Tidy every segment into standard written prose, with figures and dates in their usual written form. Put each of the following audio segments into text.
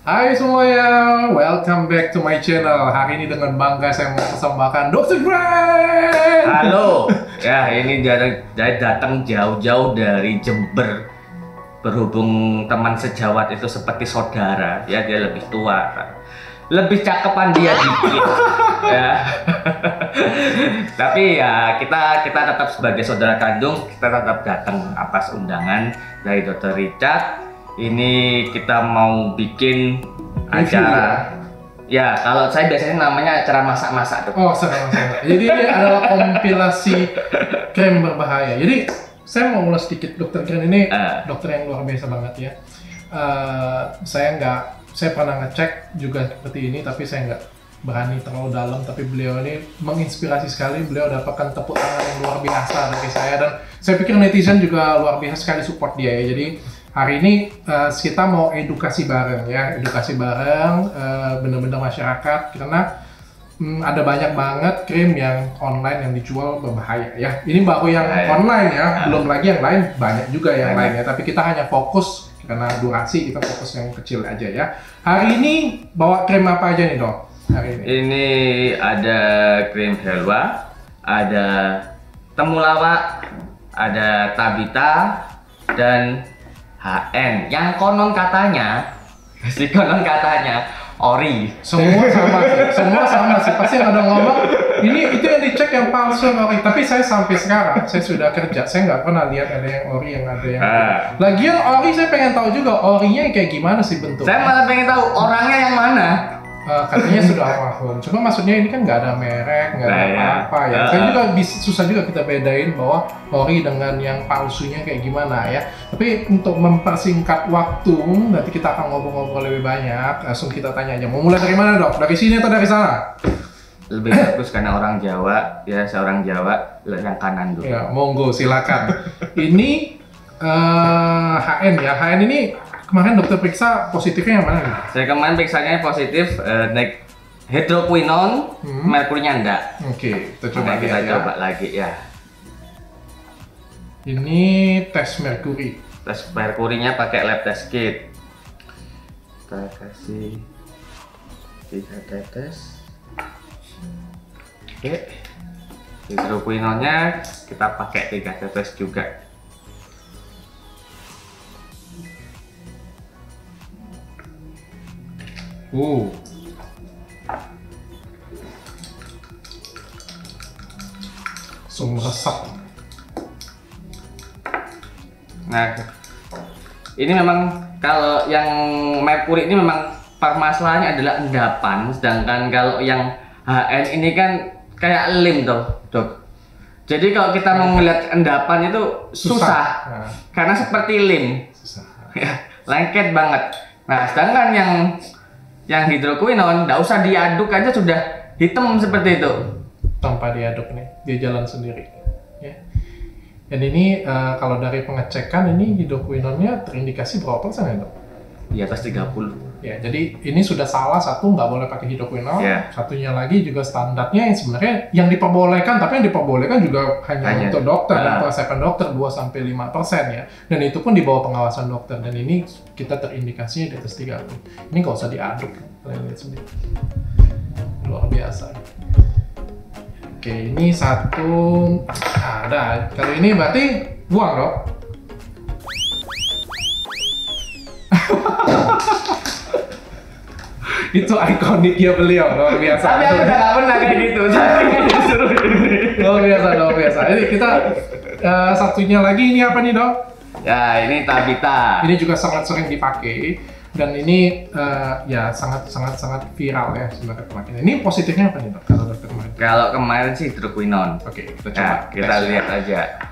Hai semuanya, welcome back to my channel. Hari ini dengan bangga saya mau persembahkan Dr. Greg. Halo, ya ini saya datang jauh-jauh dari Jember. Berhubung teman sejawat itu seperti saudara, ya dia lebih tua, lebih cakepan dia dikit, ya. Tapi ya kita tetap sebagai saudara kandung, kita tetap datang atas undangan dari Dr. Richard. Ini kita mau bikin acara. Ya, kalau saya biasanya namanya acara masak-masak tuh. Oh, sama-sama. Jadi ini adalah kompilasi krim berbahaya. Jadi saya mau ulas sedikit Dr. Greg ini dokter yang luar biasa banget ya. Saya pernah ngecek juga seperti ini, tapi saya nggak berani terlalu dalam. Tapi beliau ini menginspirasi sekali. Beliau dapatkan tepuk tangan yang luar biasa dari saya, dan saya pikir netizen juga luar biasa sekali support dia ya. Jadi hari ini kita mau edukasi bareng ya, bener-bener masyarakat, karena ada banyak banget krim yang online yang dijual berbahaya ya. Ini baru yang online ya, belum lagi yang lain banyak juga yang lainnya. Tapi kita hanya fokus karena durasi, kita fokus yang kecil aja ya. Hari ini bawa krim apa aja nih dok? Hari ini? Ini ada krim Helwa, ada temulawak, ada Tabita, dan HN yang konon katanya ori. Semua sama sih. Pasti ada ngomong ini itu yang dicek yang palsu ori. Tapi saya sampai sekarang saya sudah kerja, saya nggak pernah lihat ada yang ori yang ada yang. Lagian ori saya pengen tahu juga orinya kayak gimana sih bentuknya. Saya malah pengen tahu orangnya yang mana. Katanya sudah almarhum. Cuma maksudnya ini kan nggak ada merek, nggak ada apa-apa ya. Saya juga susah juga kita bedain bahwa ori dengan yang palsunya kayak gimana ya. Tapi untuk mempersingkat waktu, nanti kita akan ngobrol-ngobrol lebih banyak. Langsung kita tanya aja. Mau mulai dari mana dok? Dari sini atau dari sana? Lebih bagus karena orang Jawa, ya seorang Jawa, yang kanan dulu. Ya, monggo silakan. Ini HN ya. HN ini kemarin dokter periksa positifnya yang mana nih? Saya kemarin periksanya positif naik hidroquinone, merkurinya enggak. Oke, kita coba coba lagi ya. Ini tes merkuri. Tes merkurinya pakai lab test kit. Kita kasih 3 tetes. Oke. Hidroquinone-nya kita pakai 3 tetes juga. Meresap. Nah, ini memang kalau yang merkuri ini memang permasalahannya adalah endapan, sedangkan kalau yang HN ini kan kayak lem tuh, dok. Jadi kalau kita mau melihat endapan itu susah. Karena seperti lem, lengket banget. Nah, sedangkan yang hidroquinone nggak usah diaduk aja sudah hitam seperti itu. Tanpa diaduk nih, dia jalan sendiri. Ya. Dan ini kalau dari pengecekan ini hidroquinone-nya terindikasi berapa persen ya dok? Di atas 30. Ya, jadi ini sudah salah satu, nggak boleh pakai hidroquinone. Satunya lagi juga standarnya yang sebenarnya yang diperbolehkan, tapi yang diperbolehkan juga hanya untuk dokter dan resep dokter 2-5% ya. Dan itu pun di bawah pengawasan dokter, dan ini kita terindikasinya di atas 30. Ini nggak usah diaduk, kalian lihat sendiri. Luar biasa. Oke, ini satu. Ada. Kalau ini berarti buang dok. Itu ikoniknya beliau, luar biasa. Tapi aku udah gak pernah kayak gitu. Luar biasa. Ini kita satunya lagi, ini apa nih dok? Ya, ini Tabita. Ini juga sangat sering dipakai, dan ini ya sangat viral ya sebenarnya pemakaian. Ini positifnya apa nih dok? Kalau kemarin sih hidroquinone. Oke, kita coba. Kita lihat aja.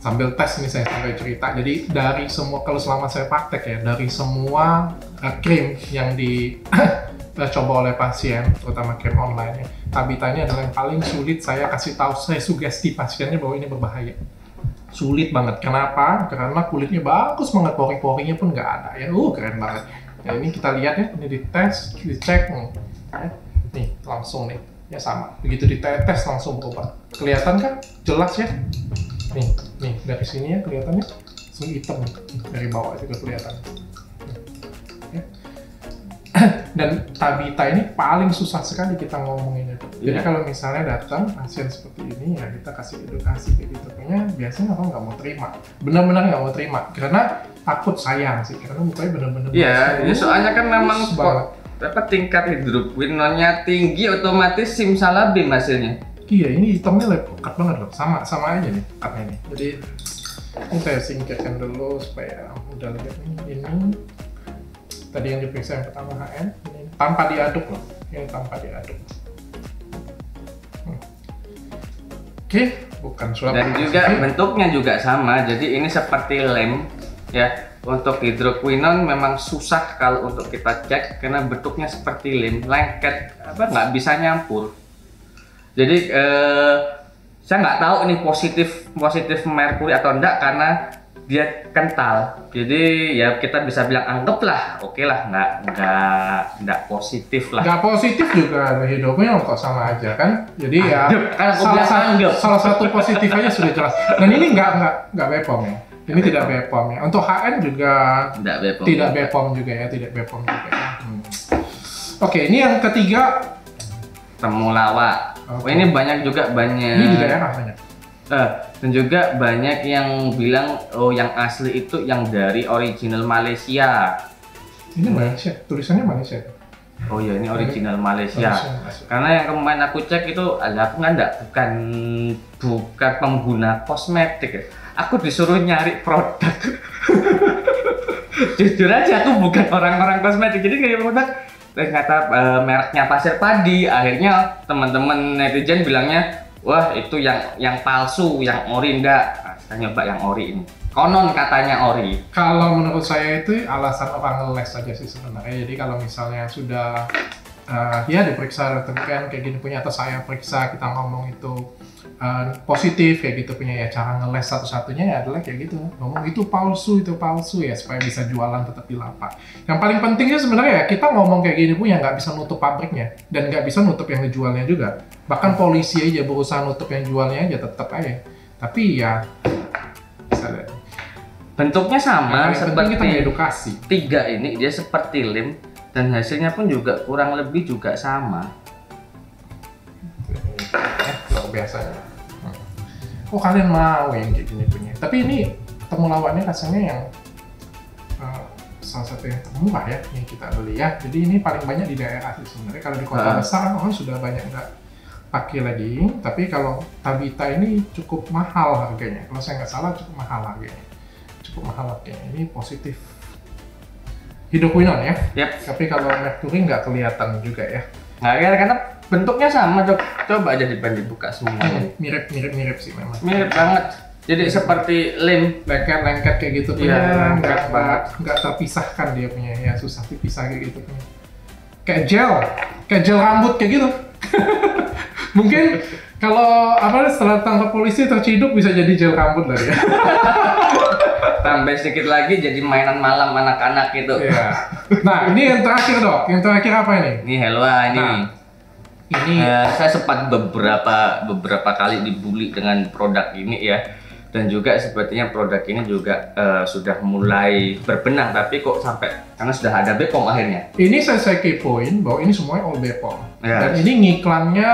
Sambil tes nih saya sampai cerita. Jadi dari semua, kalau selama saya praktek ya, dari semua krim yang dicoba oleh pasien, terutama krim online ya, Tabita ini adalah yang paling sulit saya kasih tahu, saya sugesti pasiennya bahwa ini berbahaya. Sulit banget. Kenapa? Karena kulitnya bagus banget, pori-porinya pun nggak ada ya. Keren banget. Nah, ini kita lihat ya, ini dites, dicek nih, langsung nih. Ya sama, begitu ditetes langsung berubah. Kelihatan kan? Jelas ya? Nih dari sini ya kelihatannya langsung hitam, dari bawah juga kelihatan. Dan Tabita ini paling susah sekali kita ngomongin itu. Jadi Iya. kalau misalnya datang pasien seperti ini ya kita kasih edukasi kayak gitu. Kayaknya biasanya orang nggak mau terima. Benar-benar nggak mau terima karena takut sayang sih. Karena mukanya benar-benar. Iya, ya soalnya kan memang bagus banget. apa tingkat hidroquinonnya tinggi, otomatis simsalabim hasilnya. Iya, ini hitamnya lekat banget loh. Sama aja nih petnya nih. Jadi ini saya singkirkan dulu supaya udah lihat nih. Ini tadi yang diperiksa yang pertama HN, ini tanpa diaduk loh. Ini tanpa diaduk. Oke, bukan sulap. Dan juga bentuknya juga sama, jadi ini seperti lem ya. Untuk hidroquinon memang susah kalau untuk kita cek karena bentuknya seperti lem, lengket, apa nggak bisa nyampur. Jadi saya nggak tahu ini positif merkuri atau enggak karena dia kental. Jadi ya kita bisa bilang anggaplah oke lah, nggak positif lah. Nggak positif juga ada hidroquinon kok, sama aja kan. Jadi ya Kan aku bilang anggap. salah satu positif aja sudah jelas. Dan ini nggak BPOM ya. Ini tidak BPOM ya. Untuk HN juga tidak BPOM juga ya, tidak BPOM juga ya. Oke, ini yang ketiga temulawak. Oke. Ini banyak juga ini di daerah banyak. dan juga banyak yang bilang oh yang asli itu yang dari original Malaysia. Ini Malaysia, tulisannya Malaysia. Oh iya, ini original Malaysia. Malaysia. Karena yang kemarin aku cek itu aku bukan pengguna kosmetik ya. Aku disuruh nyari produk. Jujur aja aku bukan orang-orang kosmetik, jadi kayak produk ternyata mereknya Pasir Padi. Akhirnya teman-teman netizen bilangnya wah itu yang palsu, yang ori enggak. Nah, kita nyoba yang ori ini. Konon katanya ori. Kalau menurut saya itu alasan orang ngeles aja sih sebenarnya. Jadi kalau misalnya sudah ya diperiksa kan kayak gini punya, atau saya periksa kita ngomong itu positif kayak gitu punya, ya cara ngeles satu-satunya ya adalah kayak gitu, ngomong itu palsu ya supaya bisa jualan tetap di lapak. Yang paling pentingnya sebenarnya ya kita ngomong kayak gini punya nggak bisa nutup pabriknya dan nggak bisa nutup yang ngejualnya juga. Bahkan polisi aja berusaha nutup yang jualnya aja tetap aja. Tapi ya bisa lihat. Bentuknya sama Seperti kita seperti edukasi. tiga ini, dia seperti lem dan hasilnya pun juga kurang lebih juga sama. Luar biasanya. Oh kalian mau yang kayak gini punya. Tapi ini temulawaknya rasanya yang salah satu yang termurah ya yang kita beli ya. Jadi ini paling banyak di daerah sih sebenarnya. Kalau di kota besar orang sudah banyak nggak pakai lagi. Tapi kalau Tabita ini cukup mahal harganya. Kalau saya nggak salah cukup mahal harganya. Ini positif hidroquinon ya. Yap. Tapi kalau merkuri nggak kelihatan juga ya. Nah, karena bentuknya sama, coba aja dibuka semuanya. Mirip sih memang. Mirip banget. Jadi seperti lem. Lengket kayak gitu punya, Iya, lengket banget. nggak terpisahkan dia punya, ya susah dipisah kayak gitu punya. Kayak gel rambut kayak gitu. Mungkin kalau setelah tangkap polisi terciduk bisa jadi gel rambut lah ya. Tambah sedikit lagi jadi mainan malam anak-anak gitu. Iya. Nah ini yang terakhir dok, yang terakhir apa ini? Ini Helwa ini. Nah, ini Saya sempat beberapa kali dibully dengan produk ini ya. Dan juga sepertinya produk ini juga sudah mulai berbenah, tapi kok sampai karena sudah ada BPOM akhirnya. Ini saya kepoin bahwa ini semuanya all BPOM. Ya. Dan ini ngiklannya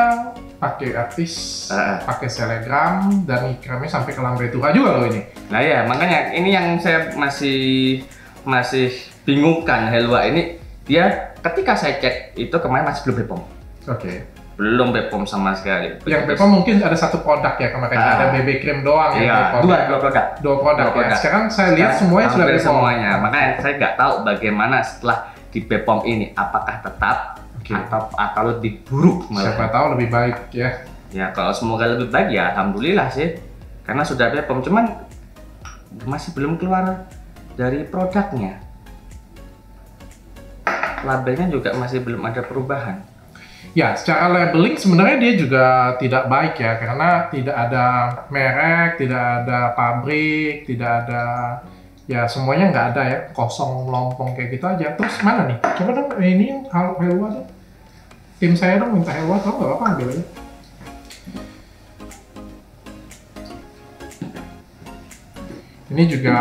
pakai artis, pakai selegram, dan ikramnya sampai ke Lambe Tura juga loh ini. Nah ya, makanya ini yang saya masih bingungkan Helwa ini. Dia ketika saya cek itu kemarin masih belum BPOM. Oke. Belum BPOM sama sekali. Yang BPOM mungkin ada satu produk ya kemarin, ada BB cream doang iya, ya. dua produk. Ya. Sekarang saya lihat semuanya sudah hampir BPOM. semuanya. Makanya saya nggak tahu bagaimana setelah di BPOM ini, apakah tetap atau lebih buruk malah. Siapa tahu lebih baik ya. Ya kalau semoga lebih baik ya alhamdulillah sih. Karena sudah BPOM, cuman masih belum keluar dari produknya. Labelnya juga masih belum ada perubahan. Ya, secara labeling sebenarnya dia juga tidak baik ya, karena tidak ada merek, tidak ada pabrik, tidak ada, ya semuanya nggak ada ya, kosong melompong kayak gitu aja. Terus mana nih? Coba dong ini Helwa dong. Tim saya dong minta Helwa, tau nggak apa-apa ambil aja. Ini juga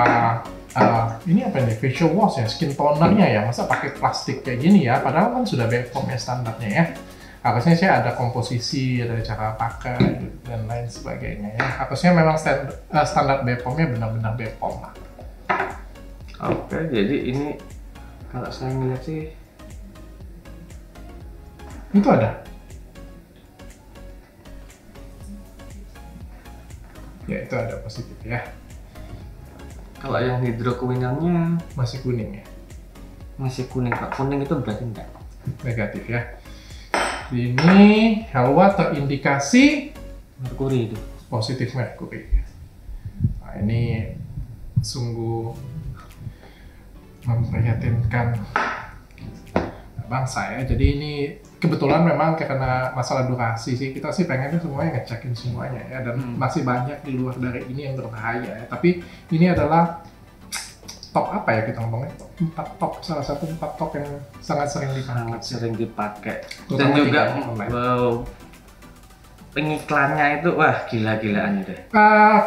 ini apa nih, facial wash ya, skin tonernya ya, masa pakai plastik kayak gini ya, padahal kan sudah BPOM ya standarnya ya. Harusnya sih ada komposisi, ada cara pakai dan lain sebagainya ya. Harusnya memang standar BPOM-nya benar-benar BPOM lah. Oke, jadi ini kalau saya ngeliat sih itu ada. Ya itu ada positif ya. kalau yang hidroquinonnya Masih kuning ya. masih kuning. Pak, kuning itu berarti enggak Negatif ya. Ini Helwa terindikasi merkuri itu. positif merkuri. Nah, ini sungguh memprihatinkan bangsa ya. Jadi ini kebetulan memang karena masalah durasi sih, kita sih pengennya semuanya ngecekin semuanya ya, dan masih banyak di luar dari ini yang berbahaya ya. Tapi ini adalah top apa ya kita ngomongnya, salah satu 4 top yang sangat sering dipakai. Sangat sering dipakai. Terutama Dan juga di online. pengiklannya itu wah gila-gilaan deh.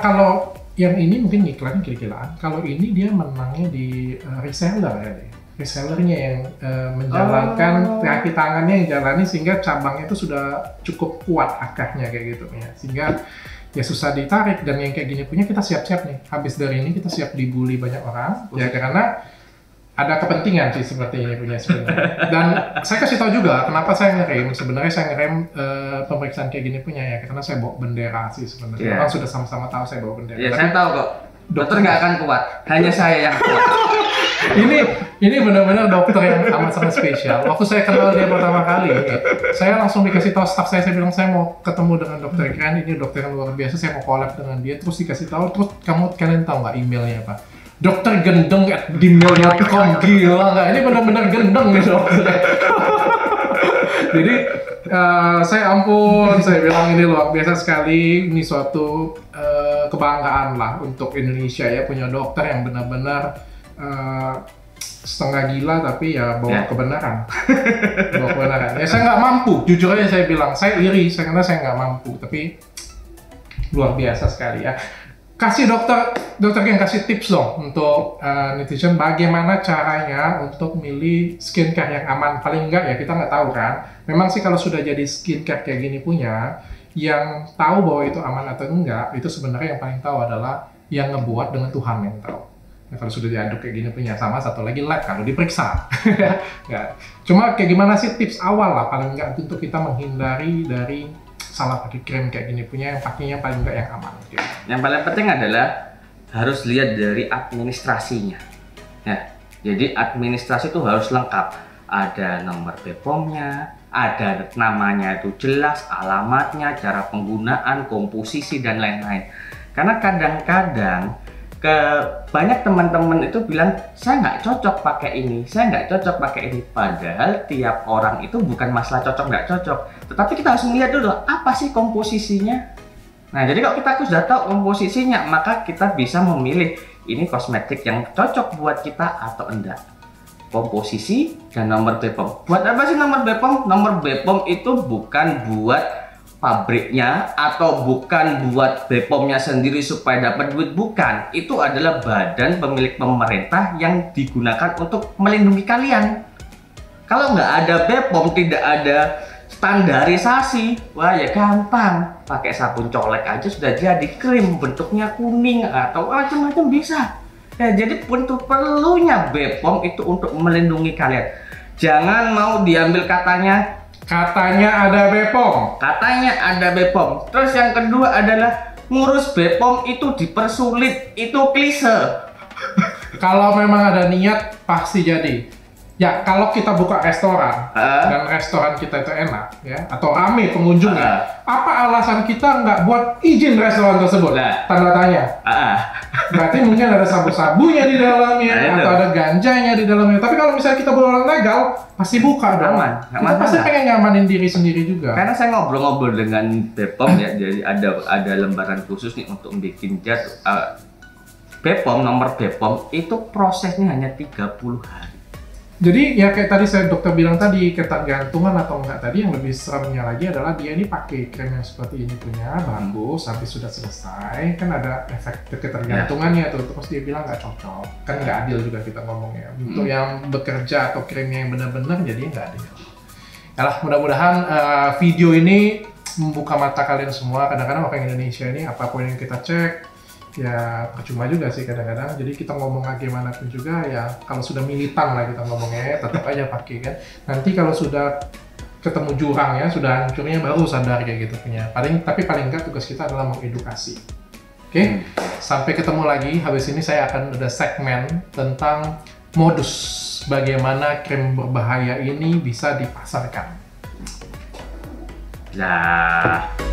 Kalau yang ini mungkin iklannya gila-gilaan. Kalau ini dia menangnya di reseller ya deh. Resellernya yang menjalankan, kaki tangannya yang jalani sehingga cabangnya itu sudah cukup kuat akarnya kayak gitu ya. Sehingga ya susah ditarik, dan yang kayak gini punya kita siap-siap nih. Habis dari ini kita siap dibully banyak orang ya, karena ada kepentingan sih seperti ini punya sebenarnya. Dan saya kasih tahu juga kenapa saya ngerem. Sebenarnya saya ngerem pemeriksaan kayak gini punya ya, karena saya bawa bendera sih sebenarnya. Yeah. Orang sudah sama-sama tahu saya bawa bendera. Ya Tapi saya tahu kok. Dokter nggak akan kuat, hanya saya yang kuat. ini benar-benar dokter yang amat sangat spesial. Waktu saya kenal dia pertama kali, saya langsung dikasih tahu staff saya bilang saya mau ketemu dengan dokter keren, ini dokter yang luar biasa, saya mau collab dengan dia. Terus dikasih tahu, terus kalian tahu nggak emailnya apa? Dokter gendeng@gmail.com. Gila nggak? Ini benar-benar gendeng nih dokter. Jadi saya ampun, saya bilang ini luar biasa sekali. Ini suatu kebanggaan lah untuk Indonesia ya, punya dokter yang benar-benar setengah gila tapi ya bawa kebenaran. Bawa kebenaran. Ya saya nggak mampu, jujur aja saya bilang, saya iri, karena saya nggak mampu. Tapi luar biasa sekali ya. Kasih dokter yang kasih tips dong untuk netizen bagaimana caranya untuk milih skincare yang aman. Paling enggak ya kita nggak tahu kan. Memang sih kalau sudah jadi skincare kayak gini punya, yang tahu bahwa itu aman atau enggak, itu sebenarnya yang paling tahu adalah yang ngebuat dengan Tuhan yang tahu. Ya, kalau sudah diaduk kayak gini punya, sama satu lagi lab kalau diperiksa. Ya. Cuma kayak gimana sih tips awal lah paling enggak untuk kita menghindari dari salah pakai krim kayak gini punya, yang pakainya paling enggak yang aman. Gitu. Yang paling penting adalah harus lihat dari administrasinya. Ya, jadi administrasi itu harus lengkap. Ada nomor BPOM-nya, ada namanya itu jelas, alamatnya, cara penggunaan, komposisi dan lain-lain. Karena kadang-kadang banyak teman-teman itu bilang saya nggak cocok pakai ini, saya nggak cocok pakai ini. Padahal tiap orang itu bukan masalah cocok nggak cocok, tetapi kita harus melihat dulu apa sih komposisinya. Nah, jadi kalau kita sudah tahu komposisinya, maka kita bisa memilih ini kosmetik yang cocok buat kita atau enggak. Komposisi dan nomor BPOM. Buat apa sih nomor BPOM? Nomor BPOM itu bukan buat pabriknya atau bukan buat BPOM-nya sendiri supaya dapat duit, bukan. Itu adalah badan pemilik pemerintah yang digunakan untuk melindungi kalian. Kalau nggak ada BPOM, tidak ada standarisasi, wah ya gampang. Pakai sabun colek aja sudah jadi krim bentuknya kuning atau macam-macam bisa. Ya, jadi untuk perlunya BPOM itu untuk melindungi kalian. Jangan mau diambil katanya ada BPOM. Katanya ada BPOM. Terus yang kedua adalah ngurus BPOM itu dipersulit, itu klise. Kalau memang ada niat pasti jadi. Ya, kalau kita buka restoran dan restoran kita itu enak, ya, atau rame pengunjungnya, apa alasan kita nggak buat izin restoran tersebut? Tanda tanya. Berarti mungkin ada sabu-sabunya di dalamnya, atau ada ganjanya di dalamnya. Tapi kalau misalnya kita buat legal, pasti buka dong. Aman, kita pasti pengen nyamanin diri sendiri juga. Karena saya ngobrol-ngobrol dengan BPOM ya, jadi ada lembaran khusus nih untuk bikin jas. BPOM, nomor BPOM itu prosesnya hanya 30 hari. Jadi ya kayak tadi dokter bilang tadi, ketergantungan atau enggak tadi, yang lebih seremnya lagi adalah dia ini pakai krim yang seperti ini punya bagus sampai sudah selesai, kan ada efek ketergantungannya tuh, terus dia bilang nggak cocok, kan nggak adil juga kita ngomongnya. Untuk yang bekerja atau krimnya yang benar-benar jadi nggak adil. Yalah, mudah-mudahan video ini membuka mata kalian semua. Kadang-kadang orang Indonesia ini apapun yang kita cek ya percuma juga sih kadang-kadang. Jadi kita ngomong gimana pun juga ya, kalau sudah militan lah kita ngomongnya, tetap aja pakai kan. Nanti kalau sudah ketemu jurang ya, sudah hancurnya, baru sadar kayak gitu punya. Tapi paling enggak tugas kita adalah mengedukasi. Oke? Sampai ketemu lagi. Habis ini saya akan ada segmen tentang modus bagaimana krim berbahaya ini bisa dipasarkan. Lah.